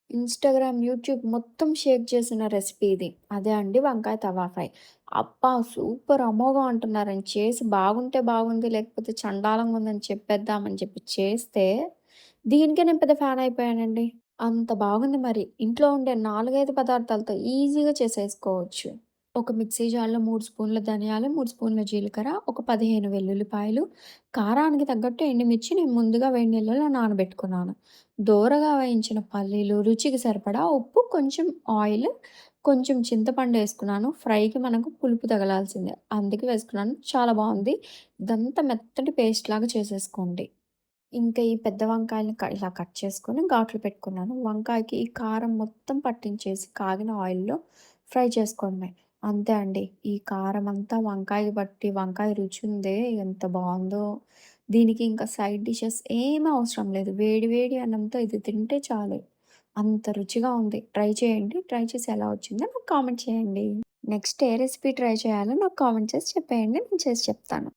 Instagram, YouTube మొత్తం షేక్ చేసిన recipe ఇది. అదే అండి వంకాయ తవా ఫ్రై. అబ్బా! సూపర్ అమోఘం అంటున్నారండి. చేసి బాగుంటే బాగుంది, లేకపోతే చండాలంగా ఉందని చెప్పేద్దామని చెప్పి చేస్తే, దీనికే నేను పెద్ద ఫ్యాన్ అయిపోయానండి. అంత బాగుంది మరి. ఇంట్లో ఉండే 4, 5 పదార్థాలతో ఈజీగా చేసేసుకోవచ్చు. ఒక మిక్సీ జార్‌లో 3 స్పూన్ల ధనియాలు, 3 స్పూన్ల జీలకర్ర, ఒక 15 వెల్లుల్లిపాయలు, కారానికి తగ్గట్టు ఎండుమిర్చి నేను ముందుగా వేడి నీళ్ళలో నానబెట్టుకున్నాను. దోరగా వేయించిన పల్లీలు, రుచికి సరిపడా ఉప్పు, కొంచెం ఆయిల్, కొంచెం చింతపండేసుకున్నాను. ఫ్రైకి మనకు పులుపు తగలాల్సిందే. అందుకే వేసుకున్నాను. చాలా బావుంది. ఇదంతా మెత్తటి పేస్ట్‌లాగా చేసేసుకోండి. ఇంకా ఈ పెద్ద వంకాయలని ఇలా కట్ చేసుకొని ఘాట్లు పెట్టుకున్నాను. వంకాయకి ఈ కారం మొత్తం పట్టించేసి కాగిన ఆయిల్‌లో ఫ్రై చేసుకోవడమే. అంతే అండి. ఈ కారం అంతా వంకాయకి పట్టి వంకాయ రుచి ఉందే ఎంత బావుందో! దీనికి ఇంకా సైడ్ డిషెస్ ఏమి అవసరం లేదు. వేడి వేడి అన్నంతో ఇది తింటే చాలు. అంత రుచిగా ఉంది. ట్రై చేయండి. ట్రై చేసి ఎలా వచ్చిందో నాకు కామెంట్ చేయండి. నెక్స్ట్ ఏ రెసిపీ ట్రై చేయాలో నాకు కామెంట్ చేసి చెప్పేయండి. నేను చేసి చెప్తాను.